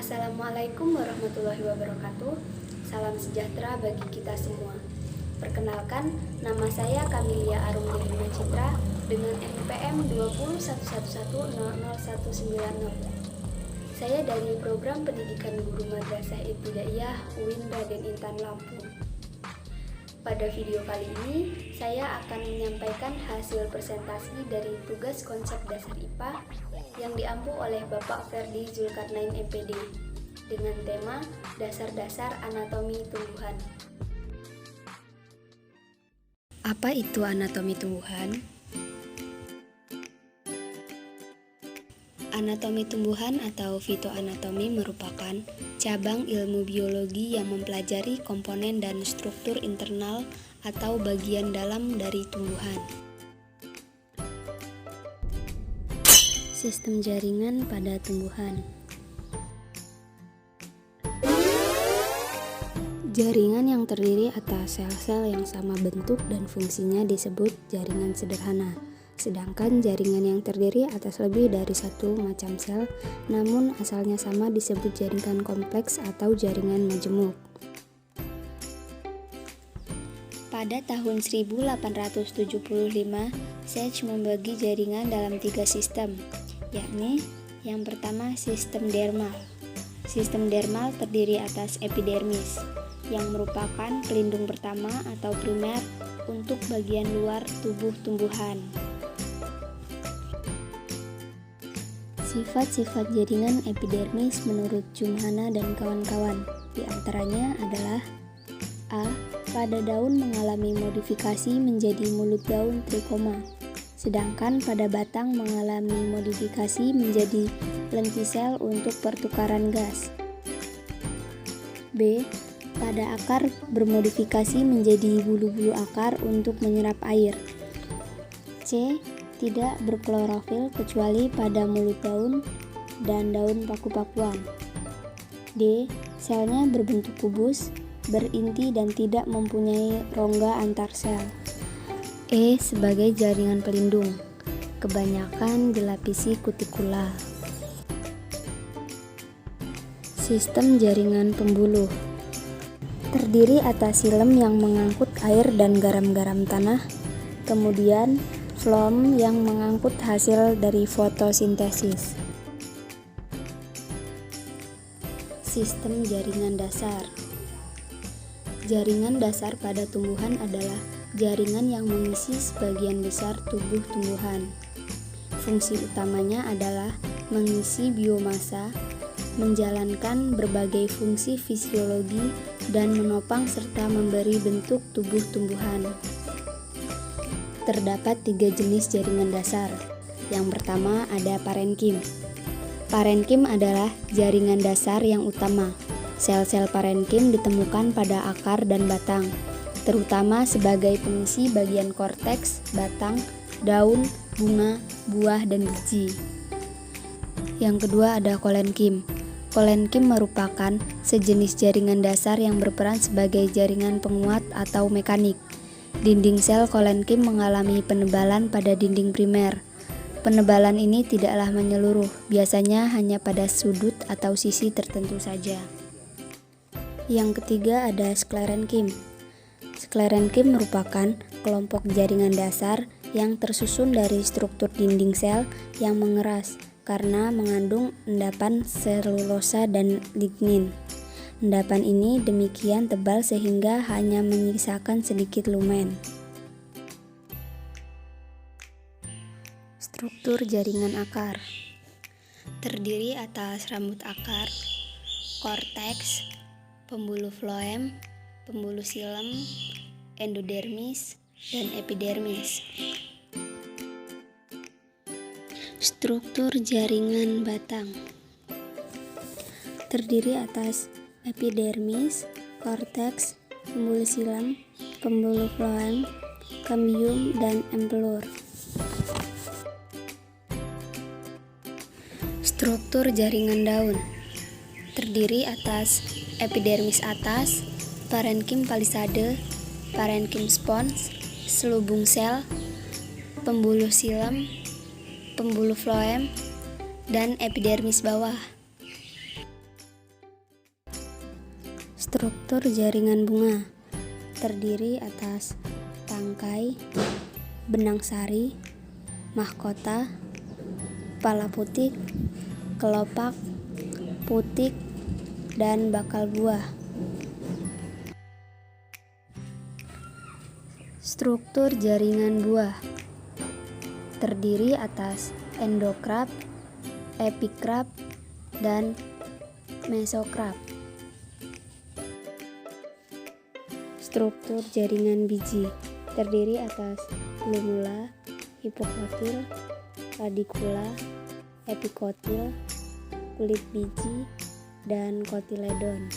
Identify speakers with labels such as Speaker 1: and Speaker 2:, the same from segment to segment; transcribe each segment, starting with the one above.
Speaker 1: Assalamualaikum warahmatullahi wabarakatuh. Salam sejahtera bagi kita semua. Perkenalkan, nama saya Kamilia Arum Nirina Citra dengan NPM 20111000190. Saya dari Program Pendidikan Guru Madrasah Ibtidaiyah UIN Raden Intan Lampung. Pada video kali ini, saya akan menyampaikan hasil presentasi dari tugas konsep dasar IPA yang diampu oleh Bapak Ferdi Zulkarnain MPD dengan tema Dasar-dasar Anatomi Tumbuhan. Apa itu anatomi tumbuhan? Anatomi tumbuhan atau fitoanatomi merupakan cabang ilmu biologi yang mempelajari komponen dan struktur internal atau bagian dalam dari tumbuhan. Sistem jaringan pada tumbuhan. Jaringan yang terdiri atas sel-sel yang sama bentuk dan fungsinya disebut jaringan sederhana. Sedangkan jaringan yang terdiri atas lebih dari satu macam sel, namun asalnya sama disebut jaringan kompleks atau jaringan majemuk. Pada tahun 1875, Sage membagi jaringan dalam 3 sistem, yakni yang pertama sistem dermal. Sistem dermal terdiri atas epidermis, yang merupakan pelindung pertama atau primer untuk bagian luar tubuh tumbuhan. Sifat-sifat jaringan epidermis menurut Jumhana dan kawan-kawan, di antaranya adalah A. Pada daun mengalami modifikasi menjadi mulut daun trikoma, sedangkan pada batang mengalami modifikasi menjadi lentisel untuk pertukaran gas. B. Pada akar bermodifikasi menjadi bulu-bulu akar untuk menyerap air. C. Tidak berklorofil kecuali pada mulut daun dan daun paku-pakuan. D. Selnya berbentuk kubus, berinti dan tidak mempunyai rongga antar sel. E. Sebagai jaringan pelindung, kebanyakan dilapisi kutikula. Sistem jaringan pembuluh terdiri atas silem yang mengangkut air dan garam-garam tanah, kemudian floem yang mengangkut hasil dari fotosintesis. Sistem jaringan dasar. Jaringan dasar pada tumbuhan adalah jaringan yang mengisi sebagian besar tubuh tumbuhan. Fungsi utamanya adalah mengisi biomasa, menjalankan berbagai fungsi fisiologi, dan menopang serta memberi bentuk tubuh tumbuhan. Terdapat 3 jenis jaringan dasar. Yang pertama ada parenkim. Parenkim adalah jaringan dasar yang utama. Sel-sel parenkim ditemukan pada akar dan batang, terutama sebagai pengisi bagian korteks, batang, daun, bunga, buah, dan biji. Yang kedua ada kolenkim. Kolenkim merupakan sejenis jaringan dasar yang berperan sebagai jaringan penguat atau mekanik. Dinding sel kolenkim mengalami penebalan pada dinding primer. Penebalan ini tidaklah menyeluruh, biasanya hanya pada sudut atau sisi tertentu saja. Yang ketiga ada sklerenkim. Sklerenkim merupakan kelompok jaringan dasar yang tersusun dari struktur dinding sel yang mengeras karena mengandung endapan selulosa dan lignin. Endapan ini demikian tebal sehingga hanya menyisakan sedikit lumen. Struktur jaringan akar terdiri atas rambut akar, korteks, pembuluh floem, pembuluh silem, endodermis, dan epidermis. Struktur jaringan batang terdiri atas epidermis, korteks, pembuluh silem, pembuluh floem, kambium, dan empelur. Struktur jaringan daun terdiri atas epidermis atas, parenkim palisade, parenkim spons, selubung sel, pembuluh silem, pembuluh floem, dan epidermis bawah. Struktur jaringan bunga terdiri atas tangkai, benang sari, mahkota, kepala putik, kelopak, putik, dan bakal buah. Struktur jaringan buah terdiri atas endokrap, epikrap, dan mesokrap. Struktur jaringan biji terdiri atas lumula, hipokotil, radikula, epikotil, kulit biji, dan kotiledon.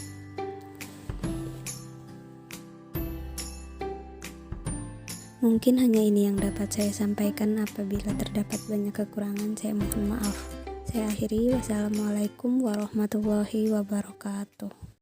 Speaker 1: Mungkin hanya ini yang dapat saya sampaikan. Apabila terdapat banyak kekurangan, saya mohon maaf. Saya akhiri. Wassalamualaikum warahmatullahi wabarakatuh.